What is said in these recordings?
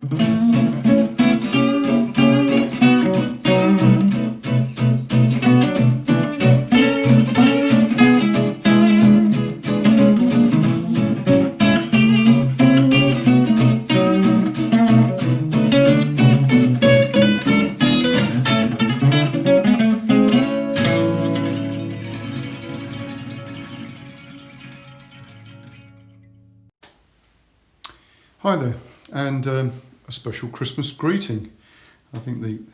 Hi there, and a special Christmas greeting. I think one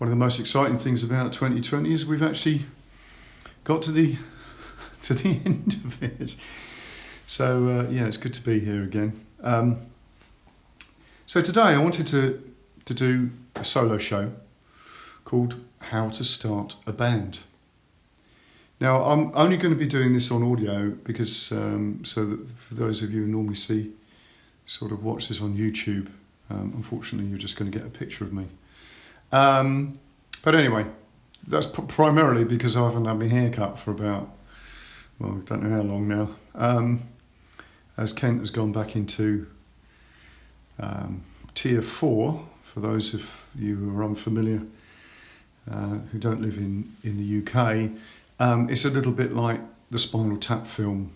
of the most exciting things about 2020 is we've actually got to the end of it. So yeah, it's good to be here again. So today I wanted to do a solo show called How to Start a Band. Now I'm only going to be doing this on audio because so that for those of you who normally watch this on YouTube, unfortunately you're just going to get a picture of me. But anyway, that's primarily because I haven't had my hair cut for about, well, I don't know how long now, as Kent has gone back into tier 4, for those of you who are unfamiliar, who don't live in the UK. It's a little bit like the Spinal Tap film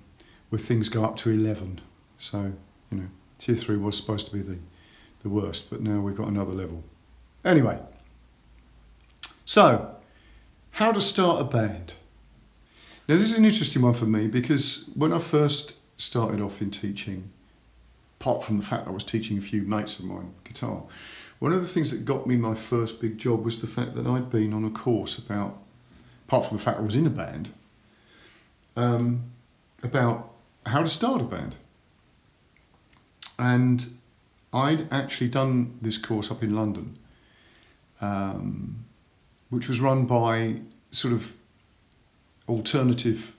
where things go up to 11. So, you know, tier 3 was supposed to be the worst, but now we've got another level. Anyway, so how to start a band. Now this is an interesting one for me because when I first started off in teaching, apart from the fact I was teaching a few mates of mine guitar, one of the things that got me my first big job was the fact that I'd been on a course about, apart from the fact I was in a band, about how to start a band. And I'd actually done this course up in London, which was run by sort of alternative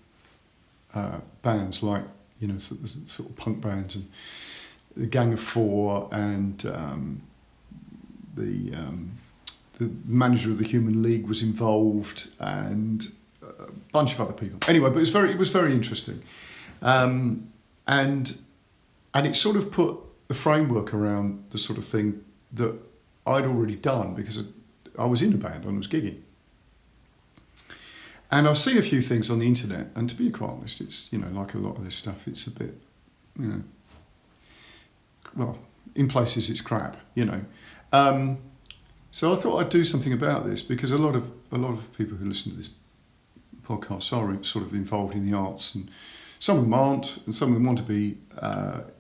bands, like, you know, sort of punk bands, and the Gang of Four, and the manager of the Human League was involved, and a bunch of other people. Anyway, but it was very interesting, and it sort of put the framework around the sort of thing that I'd already done because I was in a band and I was gigging. And I've seen a few things on the internet, and to be quite honest, it's, you know, like a lot of this stuff, it's a bit, you know, well, in places it's crap, you know. So I thought I'd do something about this because a lot of people who listen to this podcast are sort of involved in the arts, and some of them aren't, and some of them want to be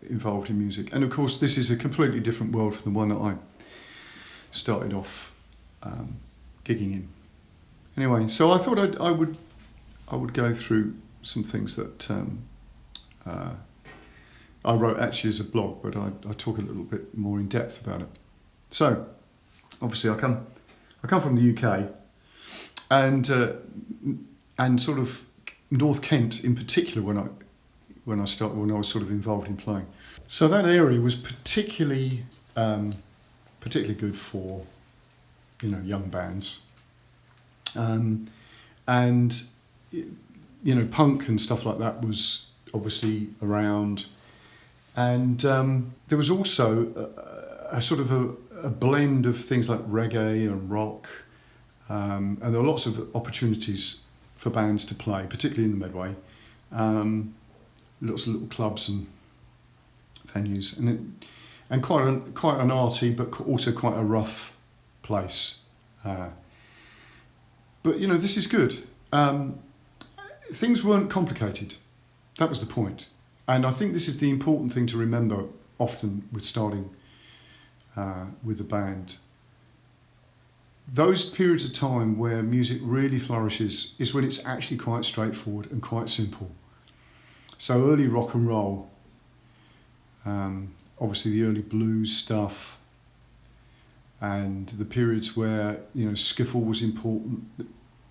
involved in music. And of course, this is a completely different world from the one that I started off gigging in. Anyway, so I thought I would go through some things that I wrote actually as a blog, but I talk a little bit more in depth about it. So, obviously, I come from the UK, and sort of North Kent in particular when I was sort of involved in playing. So that area was particularly good for, you know, young bands, and you know, punk and stuff like that was obviously around, and there was also a sort of a blend of things like reggae and rock, and there were lots of opportunities for bands to play, particularly in the Medway. Lots of little clubs and venues, and quite an arty, but also quite a rough place. But you know, this is good. Things weren't complicated. That was the point. And I think this is the important thing to remember often with starting with a band. Those periods of time where music really flourishes is when it's actually quite straightforward and quite simple. So early rock and roll, obviously the early blues stuff, and the periods where, you know, skiffle was important.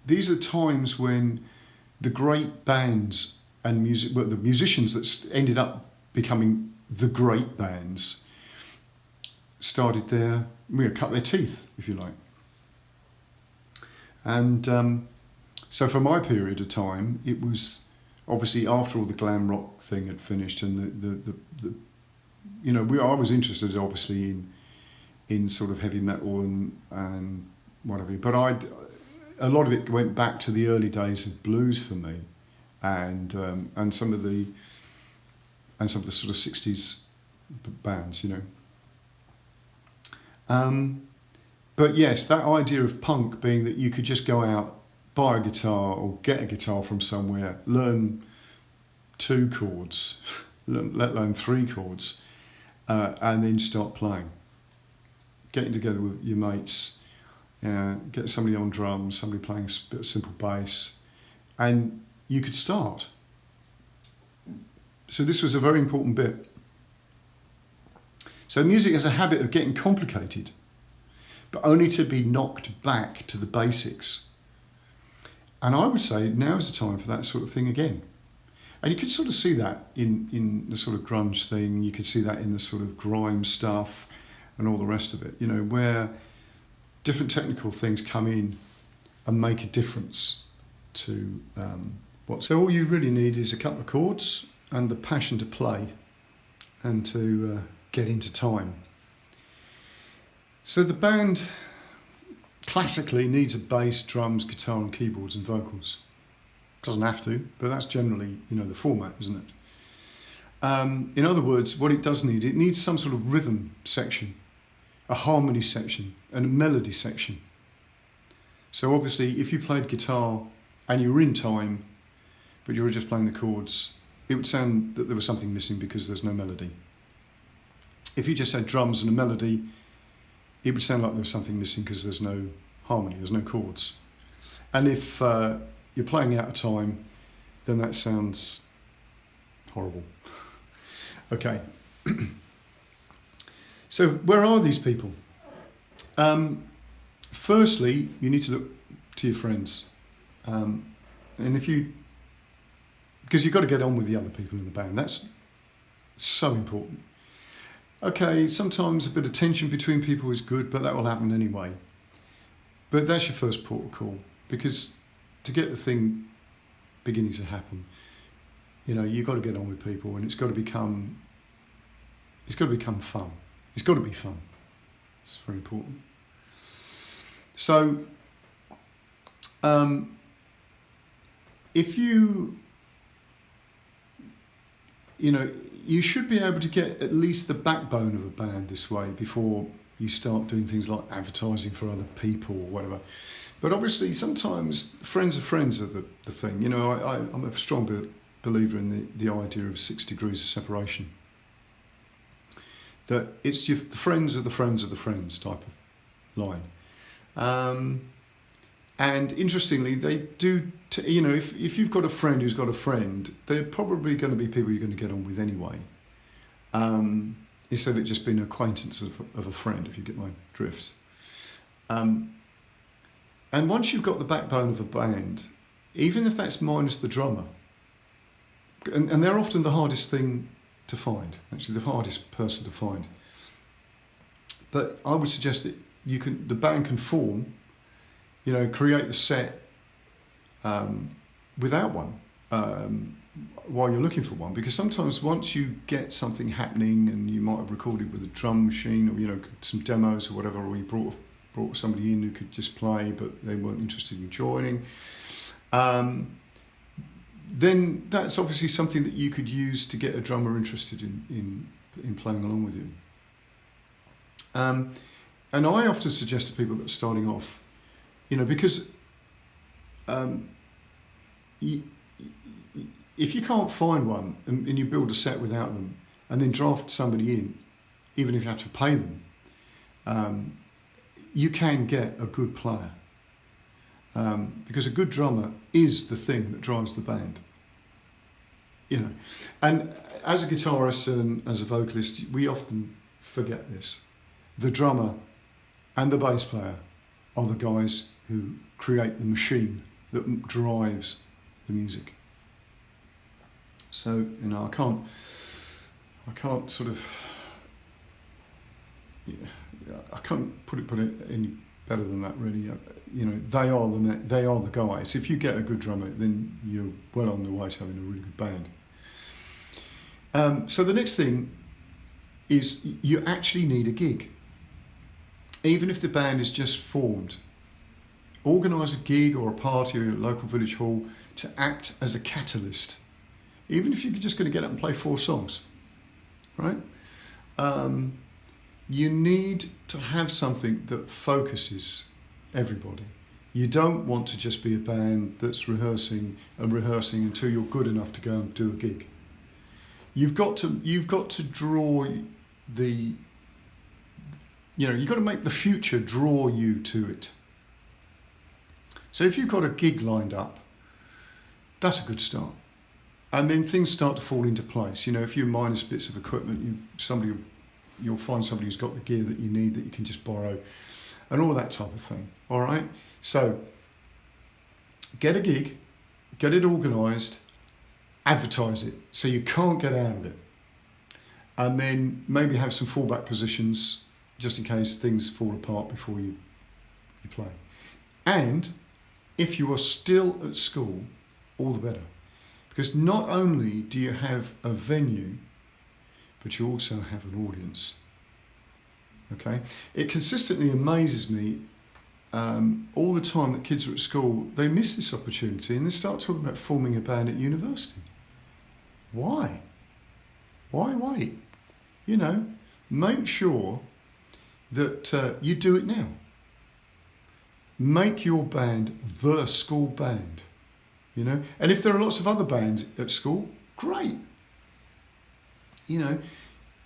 These are times when the great bands and the musicians that ended up becoming the great bands started cut their teeth, if you like. And so for my period of time, it was obviously after all the glam rock thing had finished, and the you know, I was interested obviously in sort of heavy metal and whatever. But a lot of it went back to the early days of blues for me, and some of the sort of 60s bands, you know. But yes, that idea of punk being that you could just go out, buy a guitar or get a guitar from somewhere, learn 2 chords, let alone 3 chords, and then start playing. Getting together with your mates, get somebody on drums, somebody playing a bit of simple bass, and you could start. So this was a very important bit. So music has a habit of getting complicated, but only to be knocked back to the basics. And I would say now is the time for that sort of thing again. And you could sort of see that in the sort of grunge thing, you could see that in the sort of grime stuff and all the rest of it, you know, where different technical things come in and make a difference to what. So all you really need is a couple of chords and the passion to play and to get into time. So the band classically needs a bass, drums, guitar and keyboards and vocals. Doesn't have to, but that's generally, you know, the format, isn't it? In other words, what it does need, it needs some sort of rhythm section, a harmony section and a melody section. So obviously if you played guitar and you were in time, but you were just playing the chords, it would sound that there was something missing because there's no melody. If you just had drums and a melody, it would sound like there's something missing because there's no harmony, there's no chords. And if you're playing out of time, then that sounds horrible. Okay. So where are these people? Firstly, you need to look to your friends. And because you've got to get on with the other people in the band. That's so important. Okay, sometimes a bit of tension between people is good, but that will happen anyway. But that's your first port of call, because to get the thing beginning to happen, you know, you've got to get on with people, and it's got to become fun. It's got to be fun. It's very important. So, if you know, you should be able to get at least the backbone of a band this way before you start doing things like advertising for other people or whatever. But obviously, sometimes friends are the thing. You know, I'm a strong believer in the idea of 6 degrees of separation. That it's the friends of the friends of the friends type of line. And interestingly, they do, you know, if you've got a friend who's got a friend, they're probably going to be people you're going to get on with anyway. Instead of it just being an acquaintance of a friend, if you get my drift. And once you've got the backbone of a band, even if that's minus the drummer, and they're often the hardest thing to find, actually the hardest person to find. But I would suggest that the band can form, you know, create the set without one while you're looking for one, because sometimes once you get something happening and you might have recorded with a drum machine or, you know, some demos or whatever, or you brought somebody in who could just play but they weren't interested in joining, then that's obviously something that you could use to get a drummer interested in playing along with you. And I often suggest to people that are starting off, you know, because if you can't find one and you build a set without them and then draft somebody in, even if you have to pay them, you can get a good player. Because a good drummer is the thing that drives the band. You know, and as a guitarist and as a vocalist, we often forget this. The drummer and the bass player are the guys who create the machine that drives the music. So, you know, I can't sort of, I can't put it any better than that, really. You know, they are the guys. If you get a good drummer, then you're well on the way to having a really good band. So the next thing is you actually need a gig. even if the band is just formed, organise a gig or a party or a local village hall to act as a catalyst. Even if you're just going to get up and play 4 songs, right? You need to have something that focuses everybody. You don't want to just be a band that's rehearsing and rehearsing until you're good enough to go and do a gig. You've got to draw the, you've got to make the future draw you to it. So if you've got a gig lined up, that's a good start. And then things start to fall into place. If you minus bits of equipment, you'll find somebody who's got the gear that you need that you can just borrow, and all that type of thing. All right. So get a gig, get it organised, advertise it so you can't get out of it, and then maybe have some fallback positions just in case things fall apart before you play. And if you are still at school, all the better. Because not only do you have a venue, but you also have an audience. Okay? It consistently amazes me all the time that kids are at school, they miss this opportunity and they start talking about forming a band at university. Why? Why wait? Make sure that you do it now. Make your band the school band. And if there are lots of other bands at school, great.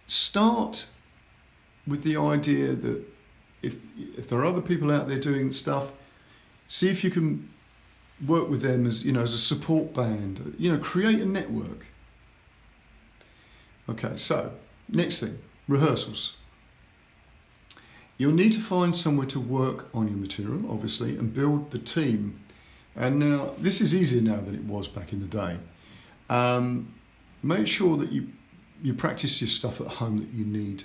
Start with the idea that if there are other people out there doing stuff, see if you can work with them as as a support band. Create a network. Okay, so next thing, rehearsals. You'll need to find somewhere to work on your material, obviously, and build the team. And now, this is easier now than it was back in the day. Make sure that you practice your stuff at home that you need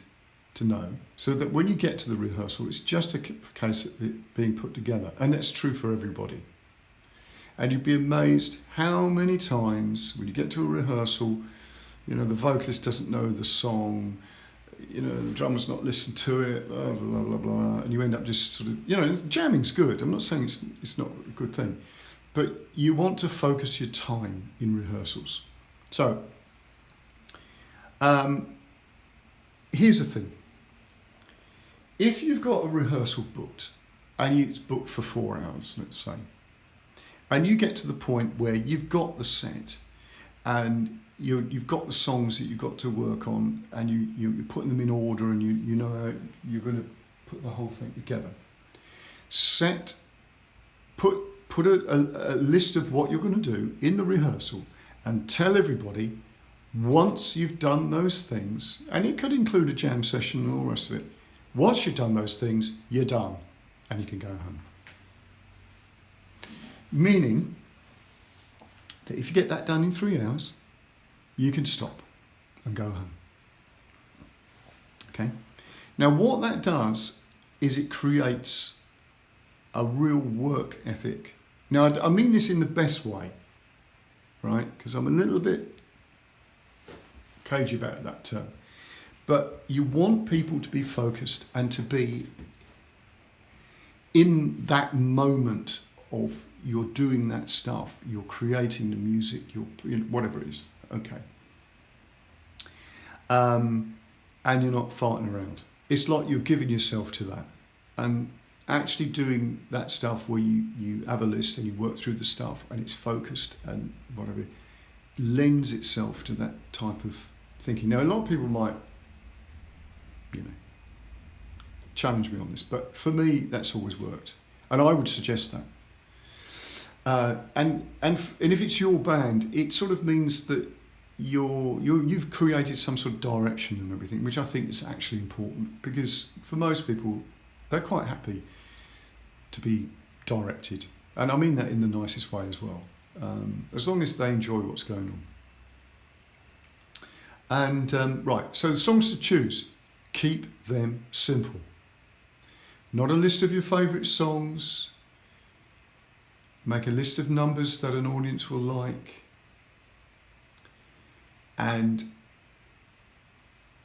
to know, so that when you get to the rehearsal, it's just a case of it being put together. And that's true for everybody. And you'd be amazed how many times when you get to a rehearsal, the vocalist doesn't know the song, the drummer's not listened to it, blah, blah, blah, blah, and you end up just sort of, jamming's good. I'm not saying it's not a good thing, but you want to focus your time in rehearsals. So, here's the thing. If you've got a rehearsal booked, and it's booked for 4 hours, let's say, and you get to the point where you've got the set, and you've got the songs that you've got to work on, and you're putting them in order, and you know how you're going to put the whole thing together. Put a list of what you're going to do in the rehearsal, and tell everybody once you've done those things, and it could include a jam session and all the rest of it. Once you've done those things, you're done, and you can go home. Meaning that if you get that done in 3 hours, you can stop and go home. Okay? Now, what that does is it creates a real work ethic. Now, I mean this in the best way, right? Because I'm a little bit cagey about that term. But you want people to be focused and to be in that moment of you're doing that stuff, you're creating the music, whatever it is, okay. And you're not farting around. It's like you're giving yourself to that. And actually doing that stuff where you have a list and you work through the stuff and it's focused and whatever, lends itself to that type of thinking. Now, a lot of people might, challenge me on this, but for me, that's always worked. And I would suggest that. And if it's your band, it sort of means that you've created some sort of direction and everything, which I think is actually important, because for most people, they're quite happy to be directed. And I mean that in the nicest way as well, as long as they enjoy what's going on. And right, so the songs to choose, keep them simple. Not a list of your favourite songs. Make a list of numbers that an audience will like. And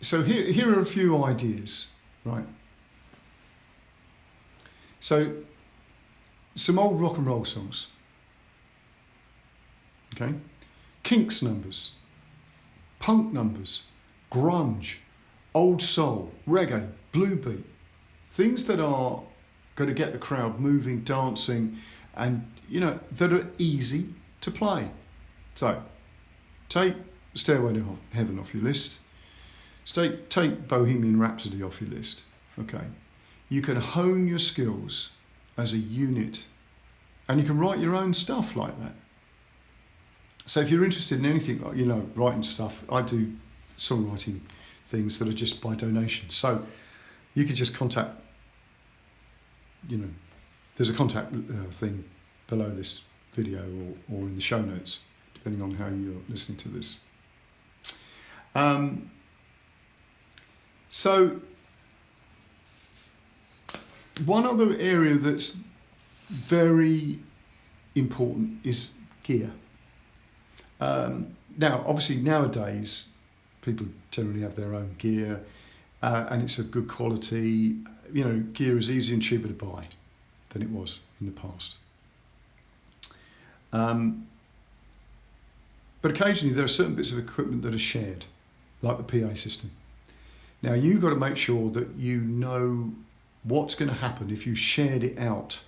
so here are a few ideas, right? So some old rock and roll songs. Okay, Kinks numbers, punk numbers, grunge, old soul, reggae, blue beat, things that are going to get the crowd moving, dancing, and that are easy to play. So take Stairway to Heaven off your list. Take Bohemian Rhapsody off your list. Okay, you can hone your skills as a unit, and you can write your own stuff like that. So if you're interested in anything like, writing stuff, I do songwriting things that are just by donation. So you could just contact, there's a contact thing below this video or in the show notes, depending on how you're listening to this. So one other area that's very important is gear. Now, obviously, nowadays, people generally have their own gear, and it's of good quality. Gear is easier and cheaper to buy than it was in the past. But occasionally, there are certain bits of equipment that are shared, like the PA system. Now, you've got to make sure that you know what's going to happen if you shared it out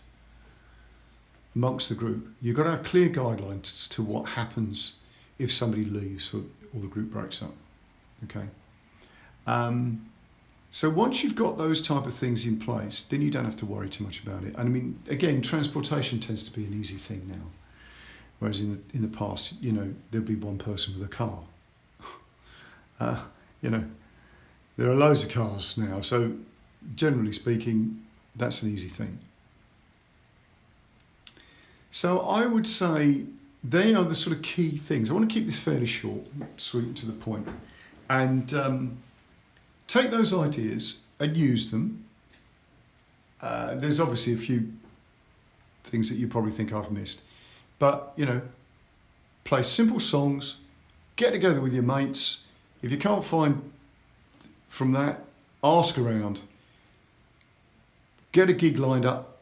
amongst the group. You've got to have clear guidelines to what happens if somebody leaves or the group breaks up. Okay. So once you've got those type of things in place, then you don't have to worry too much about it. And I mean, again, transportation tends to be an easy thing now, whereas in the past, there'd be one person with a car. There are loads of cars now, so generally speaking, that's an easy thing. So I would say they are the sort of key things. I want to keep this fairly short, sweet and to the point, and take those ideas and use them. There's obviously a few things that you probably think I've missed, but play simple songs, get together with your mates. If you can't find from that, ask around, get a gig lined up,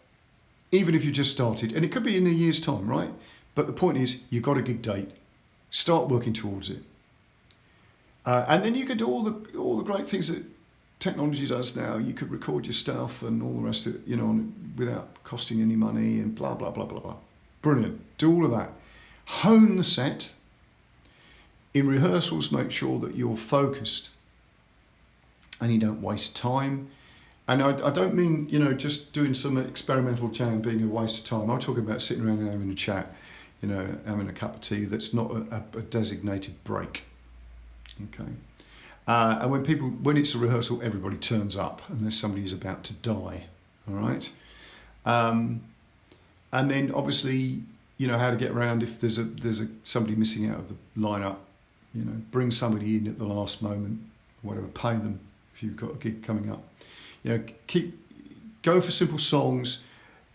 even if you just started, and it could be in a year's time, right? But the point is, you've got a gig date. Start working towards it, and then you could do all the great things that technology does now. You could record your stuff and all the rest of it, without costing any money and blah blah blah blah blah. Brilliant. Do all of that. Hone the set. In rehearsals, make sure that you're focused and you don't waste time. And I don't mean just doing some experimental jam being a waste of time. I'm talking about sitting around and having a chat. Having a cup of tea that's not a designated break. Okay. And when it's a rehearsal, everybody turns up unless somebody is about to die. All right. And then obviously, how to get around if there's somebody missing out of the lineup. Bring somebody in at the last moment, whatever. Pay them if you've got a gig coming up. Go for simple songs.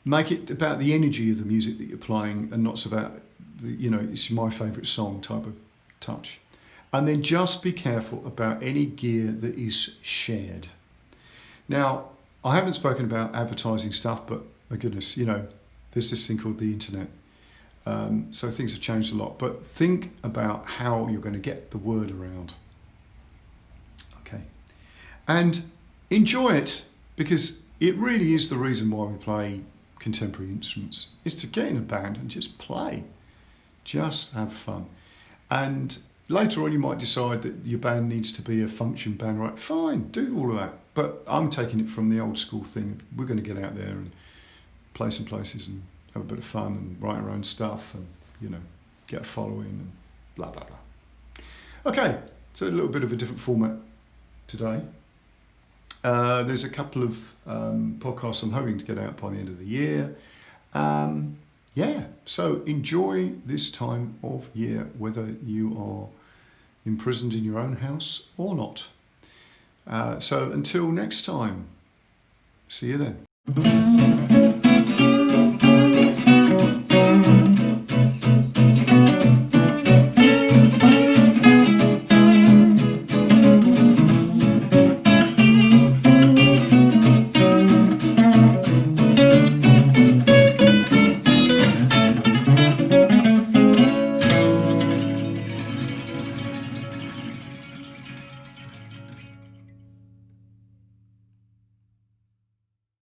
Make it about the energy of the music that you're playing and not so about it's my favourite song type of touch. And then just be careful about any gear that is shared. Now, I haven't spoken about advertising stuff, but my goodness, there's this thing called the internet. So things have changed a lot. But think about how you're going to get the word around. Okay. And enjoy it, because it really is the reason why we play contemporary instruments, is to get in a band and just play. Just have fun. And later on you might decide that your band needs to be a function band, right? Fine, do all of that. But I'm taking it from the old school thing. We're going to get out there and play some places and have a bit of fun and write our own stuff and, get a following and blah, blah, blah. Okay, so a little bit of a different format today. There's a couple of podcasts I'm hoping to get out by the end of the year. So enjoy this time of year, whether you are imprisoned in your own house or not. So until next time, see you then.